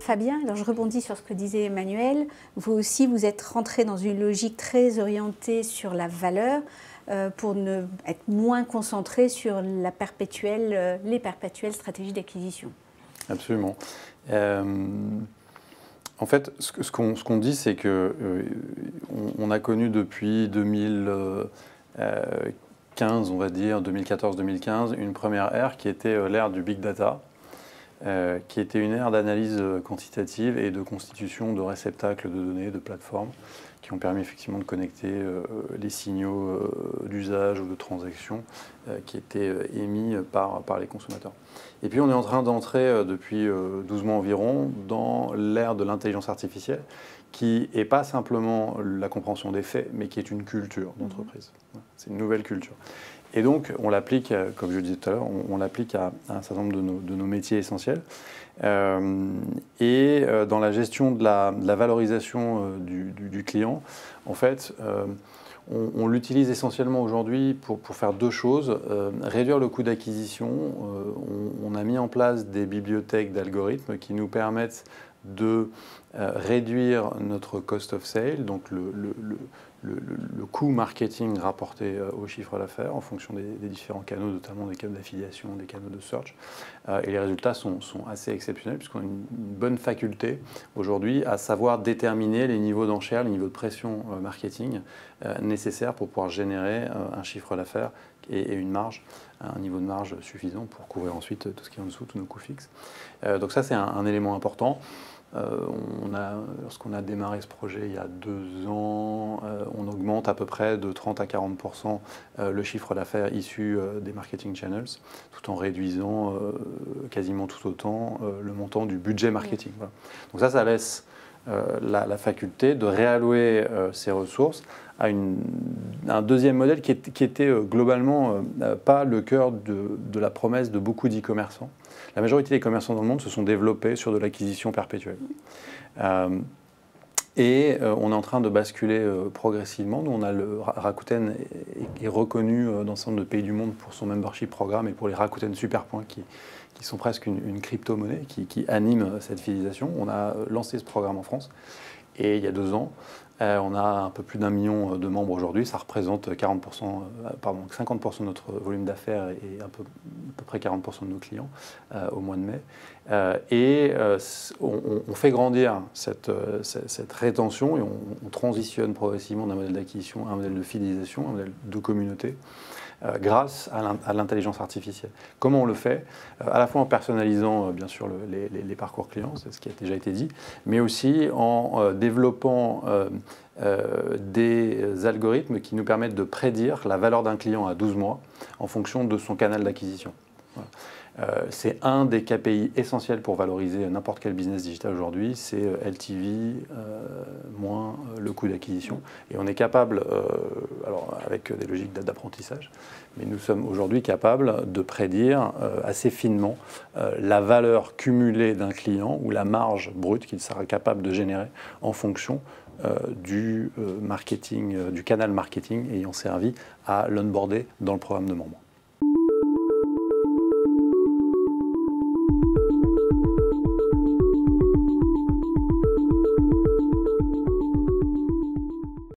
Fabien, alors je rebondis sur ce que disait Emmanuel. Vous aussi, vous êtes rentré dans une logique très orientée sur la valeur pour être moins concentré sur les perpétuelles stratégies d'acquisition. Absolument. En fait, ce qu'on dit, c'est qu'on a connu depuis 2015, on va dire, 2014-2015, une première ère qui était l'ère du big data, qui était une ère d'analyse quantitative et de constitution de réceptacles de données, de plateformes, qui ont permis effectivement de connecter les signaux d'usage ou de transaction qui étaient émis par les consommateurs. Et puis on est en train d'entrer depuis 12 mois environ dans l'ère de l'intelligence artificielle, qui n'est pas simplement la compréhension des faits, mais qui est une culture d'entreprise. C'est une nouvelle culture. Et donc, on l'applique, comme je le disais tout à l'heure, on l'applique à un certain nombre de nos métiers essentiels. Dans la gestion de la valorisation du client, en fait, on l'utilise essentiellement aujourd'hui pour faire deux choses. Réduire le coût d'acquisition. On a mis en place des bibliothèques d'algorithmes qui nous permettent de réduire notre cost of sale, donc le coût marketing rapporté au chiffre d'affaires en fonction des différents canaux, notamment des canaux d'affiliation, des canaux de search. Et les résultats sont assez exceptionnels puisqu'on a une bonne faculté aujourd'hui à savoir déterminer les niveaux d'enchères, les niveaux de pression marketing nécessaires pour pouvoir générer un chiffre d'affaires et une marge, un niveau de marge suffisant pour couvrir ensuite tout ce qui est en dessous, tous nos coûts fixes. Donc ça, c'est un élément important. Lorsqu'on a démarré ce projet il y a 2 ans, on augmente à peu près de 30 à 40% le chiffre d'affaires issu des marketing channels, tout en réduisant quasiment tout autant le montant du budget marketing. Voilà. Donc ça laisse la faculté de réallouer ces ressources à un deuxième modèle qui était globalement pas le cœur de la promesse de beaucoup d'e-commerçants. La majorité des commerçants dans le monde se sont développés sur de l'acquisition perpétuelle. On est en train de basculer progressivement. Nous, Rakuten est reconnu dans un certain nombre de pays du monde pour son membership programme et pour les Rakuten Super Points qui sont presque une crypto-monnaie qui anime cette fidélisation. On a lancé ce programme en France et il y a 2 ans, on a un peu plus d'1 million de membres aujourd'hui. Ça représente 50% de notre volume d'affaires et à peu près 40% de nos clients au mois de mai. On fait grandir cette rétention et on transitionne progressivement d'un modèle d'acquisition à un modèle de fidélisation, un modèle de communauté. Grâce à l'intelligence artificielle. Comment on le fait? À la fois en personnalisant bien sûr les parcours clients, c'est ce qui a déjà été dit, mais aussi en développant des algorithmes qui nous permettent de prédire la valeur d'un client à 12 mois en fonction de son canal d'acquisition. Voilà. C'est un des KPI essentiels pour valoriser n'importe quel business digital aujourd'hui, c'est LTV moins le coût d'acquisition. Et on est capable, alors avec des logiques d'apprentissage, mais nous sommes aujourd'hui capables de prédire assez finement la valeur cumulée d'un client ou la marge brute qu'il sera capable de générer en fonction du canal marketing ayant servi à l'onboarder dans le programme de membres.